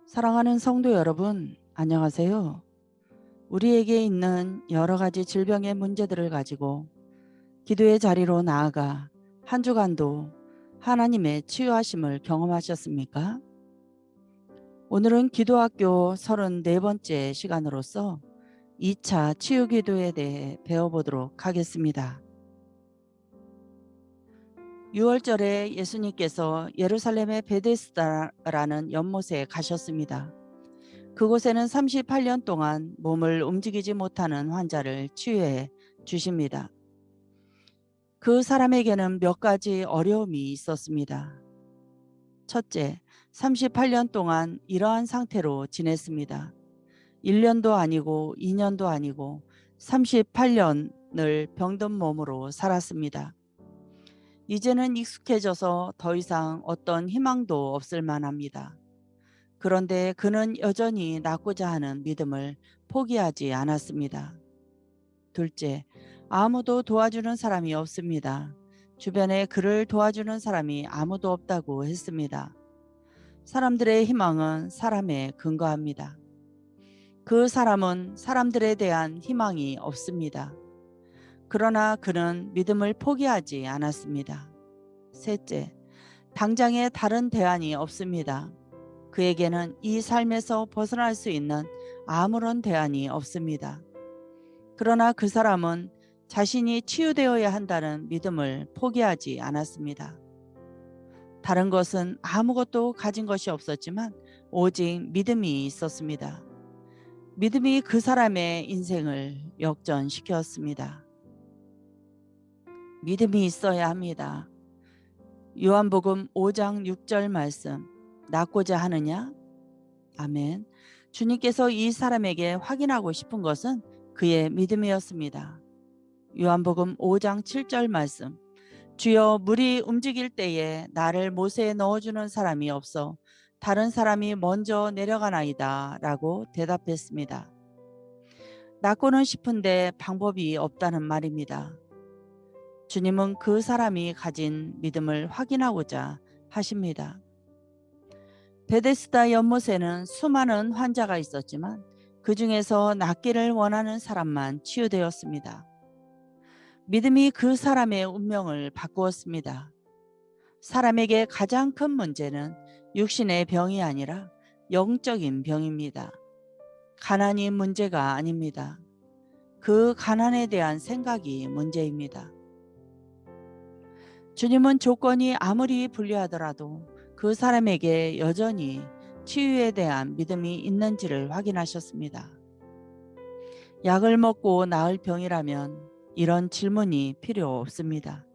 사랑하는 성도 여러분, 안녕하세요. 우리에게 있는 여러 가지 질병의 문제들을 가지고 기도의 자리로 나아가 한 주간도 하나님의 치유하심을 경험하셨습니까? 오늘은 기도학교 34번째 시간으로서 2차 치유 기도에 대해 배워보도록 하겠습니다. 6월절에 예수님께서 예루살렘의 베데스다라는 연못에 가셨습니다. 그곳에는 38년 동안 몸을 움직이지 못하는 환자를 치유해 주십니다. 그 사람에게는 몇 가지 어려움이 있었습니다. 첫째, 38년 동안 이러한 상태로 지냈습니다. 1년도 아니고 2년도 아니고 38년을 병든 몸으로 살았습니다. 이제는 익숙해져서 더 이상 어떤 희망도 없을 만합니다. 그런데 그는 여전히 낫고자 하는 믿음을 포기하지 않았습니다. 둘째, 아무도 도와주는 사람이 없습니다. 주변에 그를 도와주는 사람이 아무도 없다고 했습니다. 사람들의 희망은 사람에 근거합니다. 그 사람은 사람들에 대한 희망이 없습니다. 그러나 그는 믿음을 포기하지 않았습니다. 셋째, 당장에 다른 대안이 없습니다. 그에게는 이 삶에서 벗어날 수 있는 아무런 대안이 없습니다. 그러나 그 사람은 자신이 치유되어야 한다는 믿음을 포기하지 않았습니다. 다른 것은 아무것도 가진 것이 없었지만 오직 믿음이 있었습니다. 믿음이 그 사람의 인생을 역전시켰습니다. 믿음이 있어야 합니다. 요한복음 5장 6절 말씀, 낫고자 하느냐? 아멘. 주님께서 이 사람에게 확인하고 싶은 것은 그의 믿음이었습니다. 요한복음 5장 7절 말씀, 주여 물이 움직일 때에 나를 못에 넣어주는 사람이 없어 다른 사람이 먼저 내려가나이다 라고 대답했습니다. 낫고는 싶은데 방법이 없다는 말입니다. 주님은 그 사람이 가진 믿음을 확인하고자 하십니다. 베데스다 연못에는 수많은 환자가 있었지만 그 중에서 낫기를 원하는 사람만 치유되었습니다. 믿음이 그 사람의 운명을 바꾸었습니다. 사람에게 가장 큰 문제는 육신의 병이 아니라 영적인 병입니다. 가난이 문제가 아닙니다. 그 가난에 대한 생각이 문제입니다. 주님은 조건이 아무리 불리하더라도 그 사람에게 여전히 치유에 대한 믿음이 있는지를 확인하셨습니다. 약을 먹고 나을 병이라면 이런 질문이 필요 없습니다.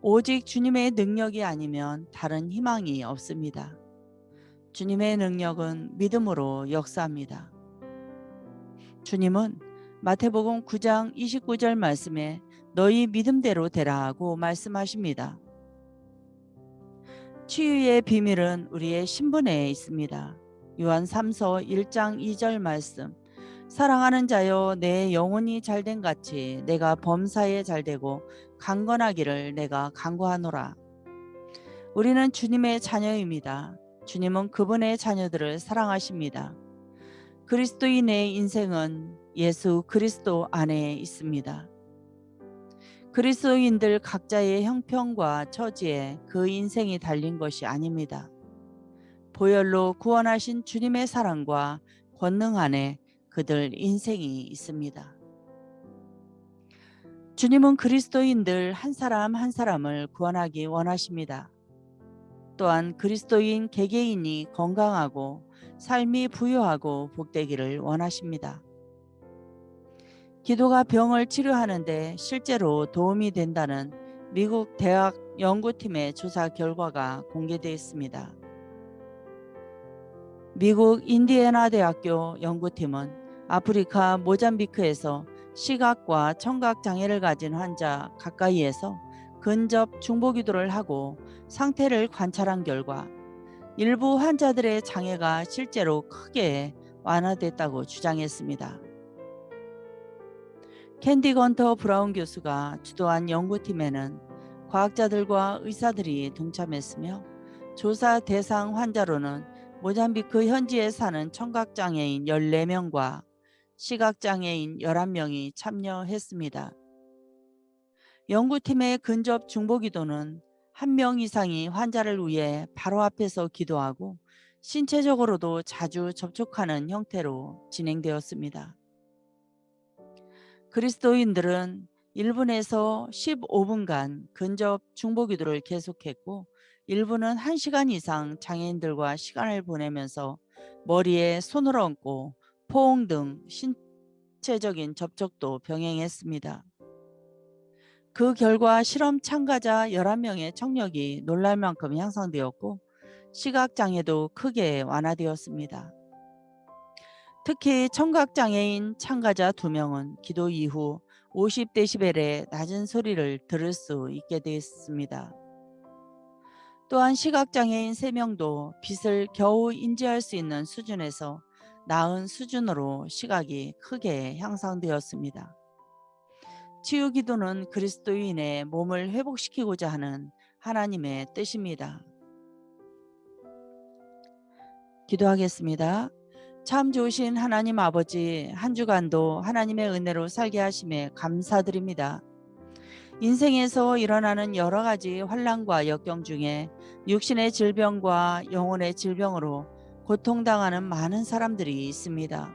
오직 주님의 능력이 아니면 다른 희망이 없습니다. 주님의 능력은 믿음으로 역사합니다. 주님은 마태복음 9장 29절 말씀에 너희 믿음대로 되라 하고 말씀하십니다. 치유의 비밀은 우리의 신분에 있습니다. 요한 3서 1장 2절 말씀, 사랑하는 자여 내 영혼이 잘된 같이 내가 범사에 잘되고 강건하기를 내가 간구하노라. 우리는 주님의 자녀입니다. 주님은 그분의 자녀들을 사랑하십니다. 그리스도인의 인생은 예수 그리스도 안에 있습니다. 그리스도인들 각자의 형편과 처지에 그 인생이 달린 것이 아닙니다. 보혈로 구원하신 주님의 사랑과 권능 안에 그들 인생이 있습니다. 주님은 그리스도인들 한 사람 한 사람을 구원하기 원하십니다. 또한 그리스도인 개개인이 건강하고 삶이 부유하고 복되기를 원하십니다. 기도가 병을 치료하는데 실제로 도움이 된다는 미국 대학 연구팀의 조사 결과가 공개되었습니다. 미국 인디애나 대학교 연구팀은 아프리카 모잠비크에서 시각과 청각 장애를 가진 환자 가까이에서 근접 중보기도를 하고 상태를 관찰한 결과 일부 환자들의 장애가 실제로 크게 완화됐다고 주장했습니다. 캔디 건터 브라운 교수가 주도한 연구팀에는 과학자들과 의사들이 동참했으며 조사 대상 환자로는 모잠비크 현지에 사는 청각장애인 14명과 시각장애인 11명이 참여했습니다. 연구팀의 근접 중보기도는 1명 이상이 환자를 위해 바로 앞에서 기도하고 신체적으로도 자주 접촉하는 형태로 진행되었습니다. 그리스도인들은 1분에서 15분간 근접 중보기도를 계속했고 일부는 1시간 이상 장애인들과 시간을 보내면서 머리에 손을 얹고 포옹 등 신체적인 접촉도 병행했습니다. 그 결과 실험 참가자 11명의 청력이 놀랄 만큼 향상되었고 시각장애도 크게 완화되었습니다. 특히 청각장애인 참가자 2명은 기도 이후 50데시벨의 낮은 소리를 들을 수 있게 되었습니다. 또한 시각장애인 3명도 빛을 겨우 인지할 수 있는 수준에서 나은 수준으로 시각이 크게 향상되었습니다. 치유기도는 그리스도인의 몸을 회복시키고자 하는 하나님의 뜻입니다. 기도하겠습니다. 참 좋으신 하나님 아버지, 한 주간도 하나님의 은혜로 살게 하심에 감사드립니다. 인생에서 일어나는 여러 가지 환난과 역경 중에 육신의 질병과 영혼의 질병으로 고통당하는 많은 사람들이 있습니다.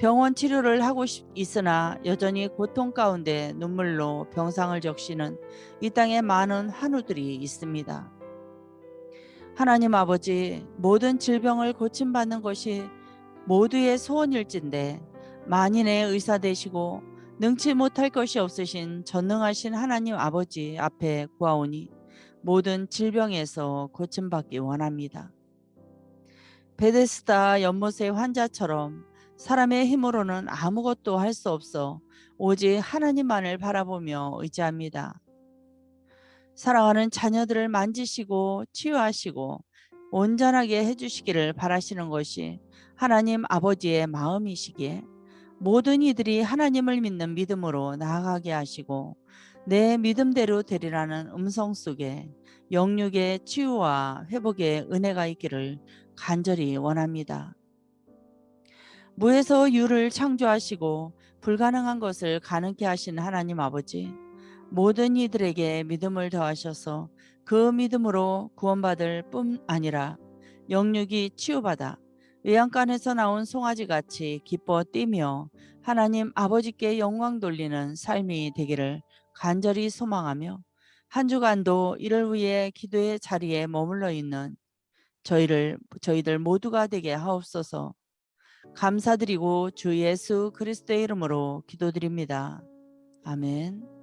병원 치료를 하고 있으나 여전히 고통 가운데 눈물로 병상을 적시는 이 땅에 많은 환우들이 있습니다. 하나님 아버지, 모든 질병을 고침받는 것이 모두의 소원일진데 만인의 의사 되시고 능치 못할 것이 없으신 전능하신 하나님 아버지 앞에 구하오니 모든 질병에서 고침받기 원합니다. 베데스다 연못의 환자처럼 사람의 힘으로는 아무것도 할 수 없어 오직 하나님만을 바라보며 의지합니다. 사랑하는 자녀들을 만지시고 치유하시고 온전하게 해주시기를 바라시는 것이 하나님 아버지의 마음이시기에 모든 이들이 하나님을 믿는 믿음으로 나아가게 하시고 내 믿음대로 되리라는 음성 속에 영육의 치유와 회복의 은혜가 있기를 간절히 원합니다. 무에서 유를 창조하시고 불가능한 것을 가능케 하신 하나님 아버지, 모든 이들에게 믿음을 더하셔서 그 믿음으로 구원받을 뿐 아니라 영육이 치유받아 외양간에서 나온 송아지같이 기뻐 뛰며 하나님 아버지께 영광 돌리는 삶이 되기를 간절히 소망하며 한 주간도 이를 위해 기도의 자리에 머물러 있는 저희들 모두가 되게 하옵소서. 감사드리고 주 예수 그리스도의 이름으로 기도드립니다. 아멘.